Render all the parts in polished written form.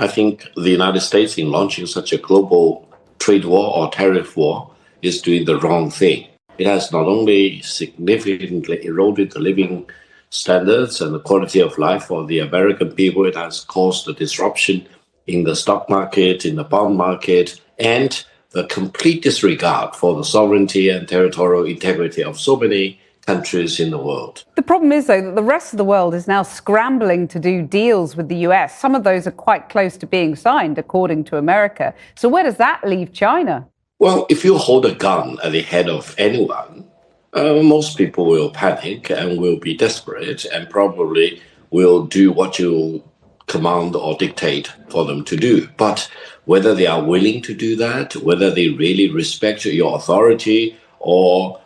I think the United States, in launching such a global trade war or tariff war, is doing the wrong thing. It has not only significantly eroded the living standards and the quality of life for the American people, it has caused a disruption in the stock market, in the bond market, and the complete disregard for the sovereignty and territorial integrity of so many countries in the world. The problem is, though, that the rest of the world is now scrambling to do deals with the US. Some of those are quite close to being signed, according to America. So where does that leave China? Well, if you hold a gun at the head of anyone, most people will panic and will be desperate and probably will do what you command or dictate for them to do. But whether they are willing to do that, whether they really respect your authority or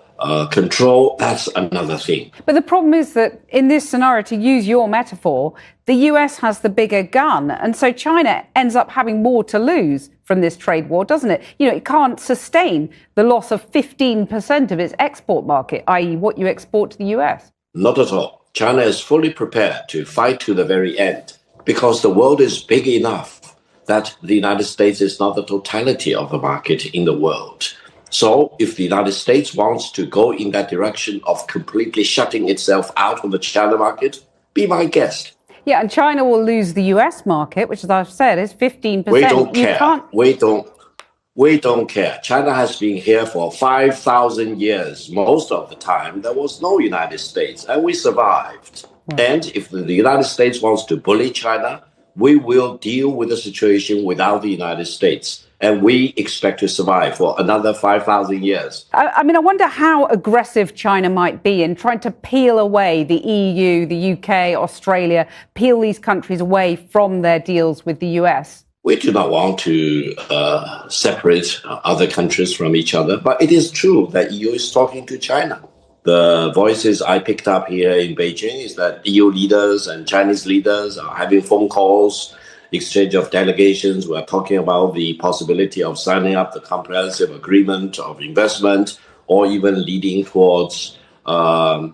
control, that's another thing. But the problem is that in this scenario, to use your metaphor, the US has the bigger gun. And so China ends up having more to lose from this trade war, doesn't it? You know, it can't sustain the loss of 15% of its export market, i.e. what you export to the US. Not at all. China is fully prepared to fight to the very end because the world is big enough that the United States is not the totality of the market in the world. So if the United States wants to go in that direction of completely shutting itself out of the China market, be my guest. Yeah, and China will lose the US market, which, as I've said, is 15%. We don't care. We don't care. China has been here for 5,000 years. Most of the time, there was no United States, and we survived. Right. And if the United States wants to bully China, we will deal with the situation without the United States. And we expect to survive for another 5,000 years. I mean, I wonder how aggressive China might be in trying to peel away the EU, the UK, Australia, peel these countries away from their deals with the US. We do not want to separate other countries from each other, but it is true that EU is talking to China. The voices I picked up here in Beijing is that EU leaders and Chinese leaders are having phone calls, exchange of delegations. We are talking about the possibility of signing up the comprehensive agreement of investment or even leading towards a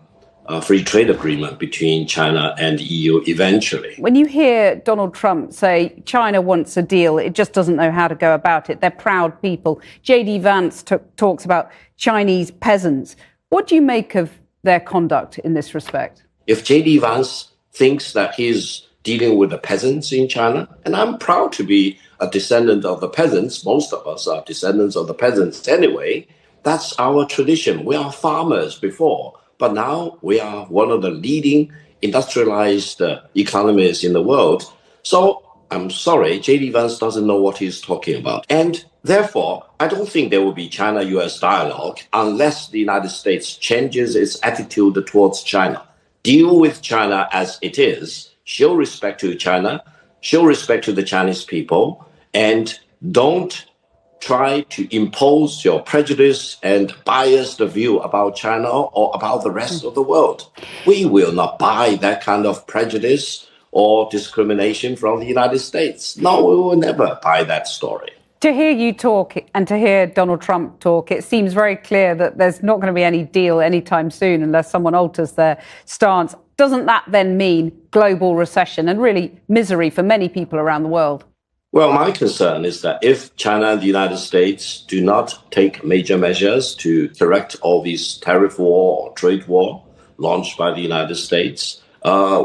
free trade agreement between China and the EU eventually. When you hear Donald Trump say China wants a deal, it just doesn't know how to go about it. They're proud people. J.D. Vance talks about Chinese peasants. What do you make of their conduct in this respect? If J.D. Vance thinks that he's dealing with the peasants in China, and I'm proud to be a descendant of the peasants. Most of us are descendants of the peasants anyway. That's our tradition. We are farmers before, but now we are one of the leading industrialized economies in the world. So I'm sorry, J.D. Vance doesn't know what he's talking about. And therefore, I don't think there will be China-US dialogue unless the United States changes its attitude towards China. Deal with China as it is. Show respect to China, show respect to the Chinese people, and don't try to impose your prejudice and biased view about China or about the rest of the world. We will not buy that kind of prejudice or discrimination from the United States. No, we will never buy that story. To hear you talk and to hear Donald Trump talk, it seems very clear that there's not going to be any deal anytime soon unless someone alters their stance. Doesn't that then mean global recession and really misery for many people around the world? Well, my concern is that if China and the United States do not take major measures to correct all these tariff war or trade war launched by the United States,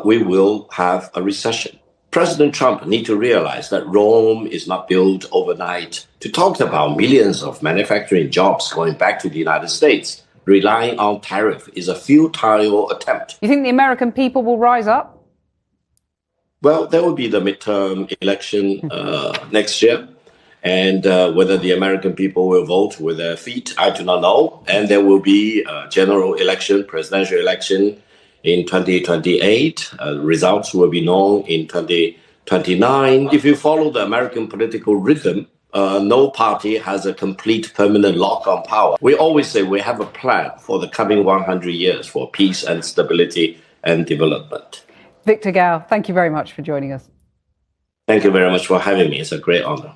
we will have a recession. President Trump needs to realize that Rome is not built overnight. To talk about millions of manufacturing jobs going back to the United States, relying on tariff is a futile attempt. You think the American people will rise up? Well, there will be the midterm election next year. And whether the American people will vote with their feet, I do not know. And there will be a general election, presidential election in 2028. Results will be known in 2029. If you follow the American political rhythm, no party has a complete permanent lock on power. We always say we have a plan for the coming 100 years for peace and stability and development. Victor Gao, thank you very much for joining us. Thank you very much for having me. It's a great honor.